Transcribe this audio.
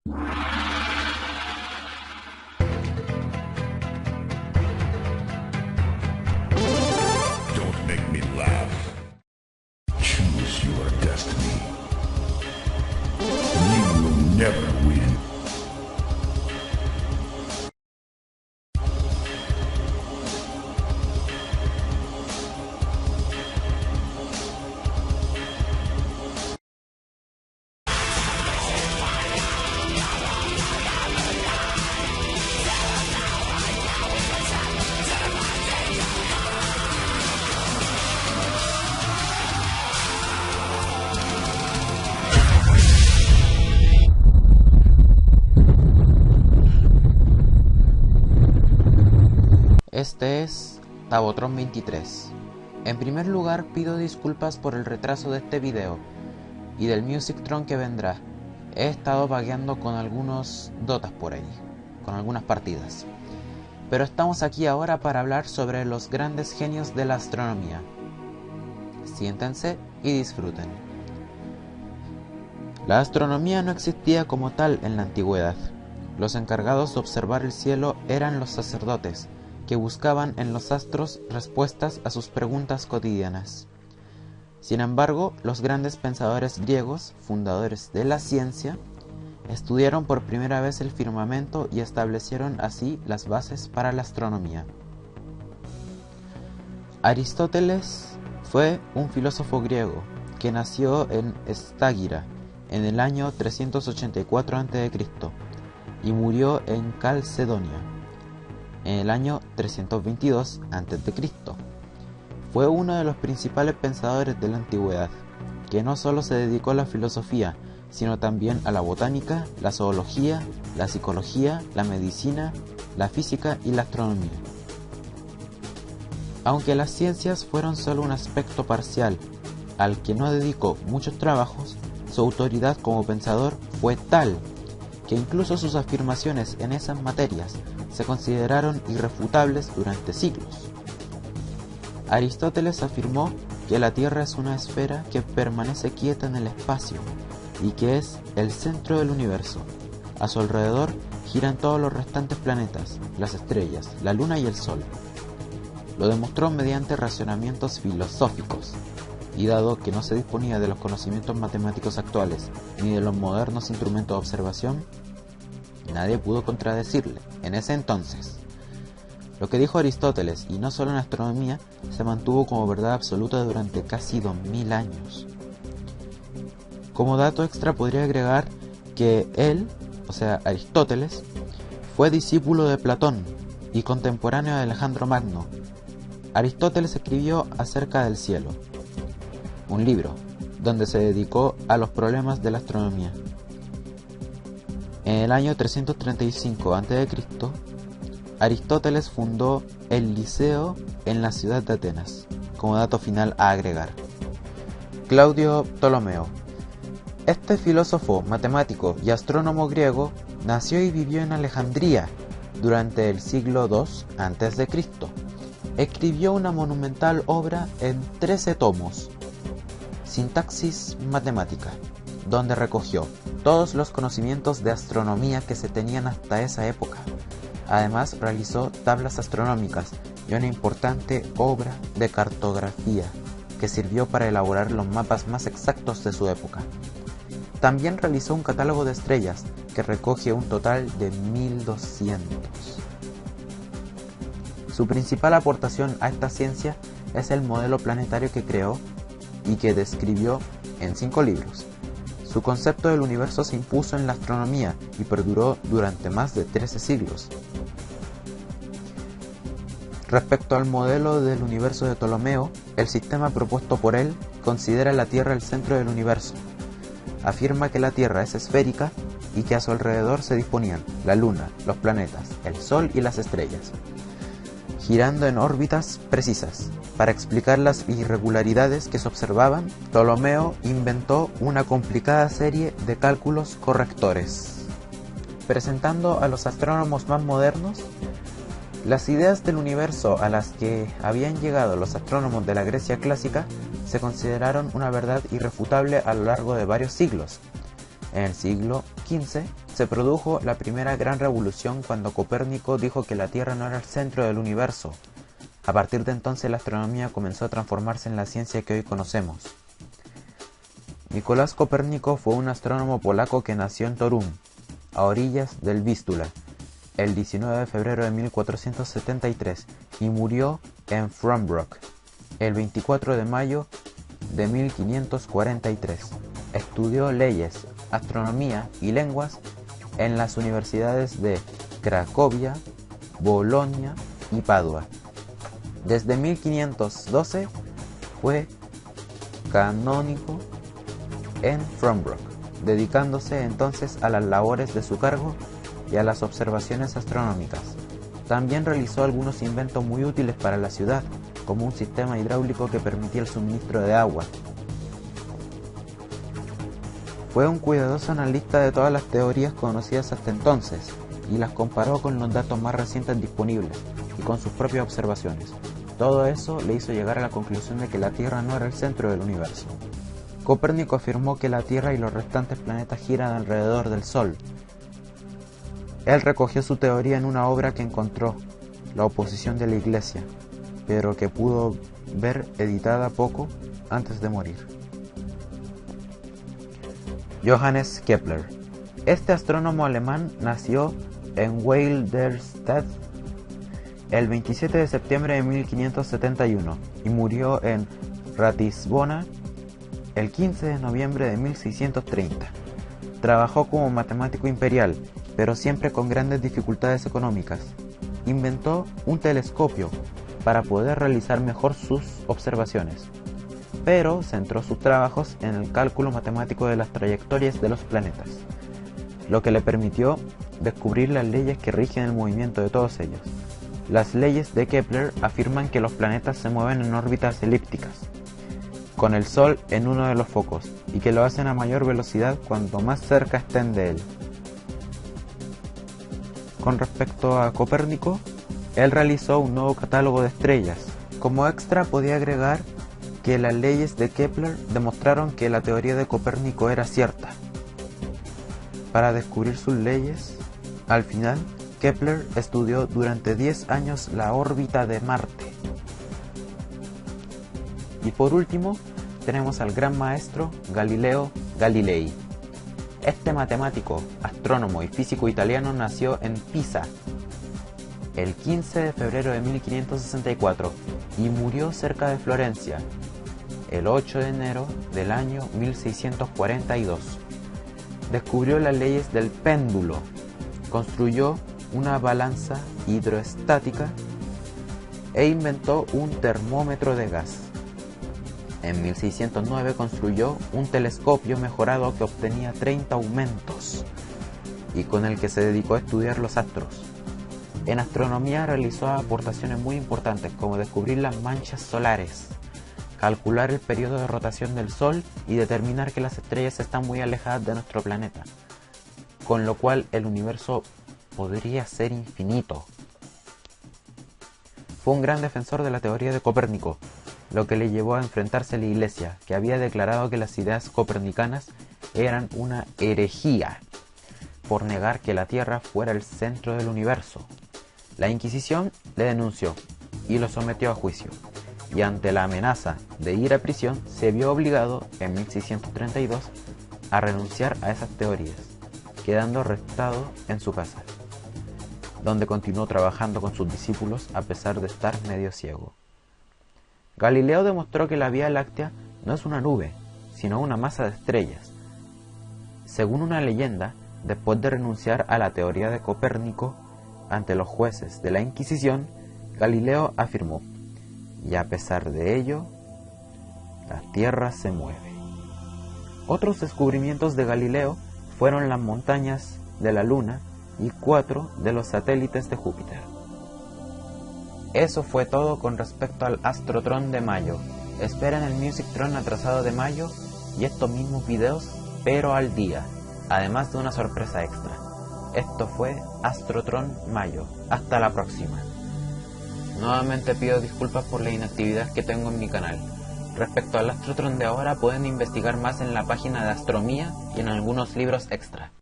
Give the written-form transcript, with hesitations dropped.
Don't make me laugh. Choose your destiny. You will never win. Este es Tabotron 23. En primer lugar pido disculpas por el retraso de este video y del Musictron que vendrá. He estado vagueando con algunos dotas por ahí, con algunas partidas. Pero estamos aquí ahora para hablar sobre los grandes genios de la astronomía. Siéntense y disfruten. La astronomía no existía como tal en la antigüedad. Los encargados de observar el cielo eran los sacerdotes, que buscaban en los astros respuestas a sus preguntas cotidianas. Sin embargo, los grandes pensadores griegos, fundadores de la ciencia, estudiaron por primera vez el firmamento y establecieron así las bases para la astronomía. Aristóteles fue un filósofo griego que nació en Estágira en el año 384 a.C. y murió en Calcedonia en el año 322 a.C. Fue uno de los principales pensadores de la antigüedad, que no solo se dedicó a la filosofía, sino también a la botánica, la zoología, la psicología, la medicina, la física y la astronomía. Aunque las ciencias fueron solo un aspecto parcial al que no dedicó muchos trabajos, su autoridad como pensador fue tal que incluso sus afirmaciones en esas materias se consideraron irrefutables durante siglos. Aristóteles afirmó que la Tierra es una esfera que permanece quieta en el espacio y que es el centro del universo. A su alrededor giran todos los restantes planetas, las estrellas, la Luna y el Sol. Lo demostró mediante razonamientos filosóficos, y dado que no se disponía de los conocimientos matemáticos actuales ni de los modernos instrumentos de observación, nadie pudo contradecirle en ese entonces. Lo que dijo Aristóteles, y no solo en astronomía, se mantuvo como verdad absoluta durante casi 2000 años. Como dato extra podría agregar que él, o sea Aristóteles, fue discípulo de Platón y contemporáneo de Alejandro Magno. Aristóteles escribió acerca del cielo, un libro donde se dedicó a los problemas de la astronomía. En el año 335 a.C., Aristóteles fundó el Liceo en la ciudad de Atenas, como dato final a agregar. Claudio Ptolomeo. Este filósofo, matemático y astrónomo griego nació y vivió en Alejandría durante el siglo II a.C. Escribió una monumental obra en 13 tomos, Sintaxis Matemática, donde recogió todos los conocimientos de astronomía que se tenían hasta esa época. Además realizó tablas astronómicas y una importante obra de cartografía que sirvió para elaborar los mapas más exactos de su época. También realizó un catálogo de estrellas que recoge un total de 1200. Su principal aportación a esta ciencia es el modelo planetario que creó y que describió en 5 libros. Su concepto del universo se impuso en la astronomía y perduró durante más de 13 siglos. Respecto al modelo del universo de Ptolomeo, el sistema propuesto por él considera la Tierra el centro del universo. Afirma que la Tierra es esférica y que a su alrededor se disponían la Luna, los planetas, el Sol y las estrellas, girando en órbitas precisas. Para explicar las irregularidades que se observaban, Ptolomeo inventó una complicada serie de cálculos correctores. Presentando a los astrónomos más modernos las ideas del universo a las que habían llegado los astrónomos de la Grecia clásica, se consideraron una verdad irrefutable a lo largo de varios siglos. En el siglo XV Se produjo la primera gran revolución cuando Copérnico dijo que la Tierra no era el centro del universo. A partir de entonces la astronomía comenzó a transformarse en la ciencia que hoy conocemos. Nicolás Copérnico fue un astrónomo polaco que nació en Torun, a orillas del Vístula, el 19 de febrero de 1473 y murió en Frombrok el 24 de mayo de 1543. Estudió leyes, astronomía y lenguas en las universidades de Cracovia, Bolonia y Padua. Desde 1512 fue canónigo en Frombrok, dedicándose entonces a las labores de su cargo y a las observaciones astronómicas. También realizó algunos inventos muy útiles para la ciudad, como un sistema hidráulico que permitía el suministro de agua. Fue un cuidadoso analista de todas las teorías conocidas hasta entonces, y las comparó con los datos más recientes disponibles, y con sus propias observaciones. Todo eso le hizo llegar a la conclusión de que la Tierra no era el centro del universo. Copérnico afirmó que la Tierra y los restantes planetas giran alrededor del Sol. Él recogió su teoría en una obra que encontró, La oposición de la Iglesia, pero que pudo ver editada poco antes de morir. Johannes Kepler. Este astrónomo alemán nació en Weilerstadt el 27 de septiembre de 1571 y murió en Ratisbona el 15 de noviembre de 1630. Trabajó como matemático imperial, pero siempre con grandes dificultades económicas. Inventó un telescopio para poder realizar mejor sus observaciones, pero centró sus trabajos en el cálculo matemático de las trayectorias de los planetas, lo que le permitió descubrir las leyes que rigen el movimiento de todos ellos. Las leyes de Kepler afirman que los planetas se mueven en órbitas elípticas, con el Sol en uno de los focos, y que lo hacen a mayor velocidad cuanto más cerca estén de él. Con respecto a Copérnico, él realizó un nuevo catálogo de estrellas. Como extra podía agregar que las leyes de Kepler demostraron que la teoría de Copérnico era cierta. Para descubrir sus leyes, al final, Kepler estudió durante 10 años la órbita de Marte. Y por último, tenemos al gran maestro Galileo Galilei. Este matemático, astrónomo y físico italiano nació en Pisa el 15 de febrero de 1564 y murió cerca de Florencia el 8 de enero del año 1642. Descubrió las leyes del péndulo, construyó una balanza hidroestática e inventó un termómetro de gas. En 1609 construyó un telescopio mejorado que obtenía 30 aumentos y con el que se dedicó a estudiar los astros. En astronomía realizó aportaciones muy importantes como descubrir las manchas solares, calcular el periodo de rotación del Sol y determinar que las estrellas están muy alejadas de nuestro planeta, con lo cual el universo podría ser infinito. Fue un gran defensor de la teoría de Copérnico, lo que le llevó a enfrentarse a la Iglesia, que había declarado que las ideas copernicanas eran una herejía, por negar que la Tierra fuera el centro del universo. La Inquisición le denunció y lo sometió a juicio, y ante la amenaza de ir a prisión, se vio obligado, en 1632, a renunciar a esas teorías, quedando arrestado en su casa, donde continuó trabajando con sus discípulos a pesar de estar medio ciego. Galileo demostró que la Vía Láctea no es una nube, sino una masa de estrellas. Según una leyenda, después de renunciar a la teoría de Copérnico ante los jueces de la Inquisición, Galileo afirmó: y a pesar de ello, la Tierra se mueve. Otros descubrimientos de Galileo fueron las montañas de la Luna y 4 de los satélites de Júpiter. Eso fue todo con respecto al Astrotron de mayo. Esperen el Musictron atrasado de mayo y estos mismos videos, pero al día, además de una sorpresa extra. Esto fue Astrotron Mayo. Hasta la próxima. Nuevamente pido disculpas por la inactividad que tengo en mi canal. Respecto al Astrotron de ahora, pueden investigar más en la página de Astromía y en algunos libros extra.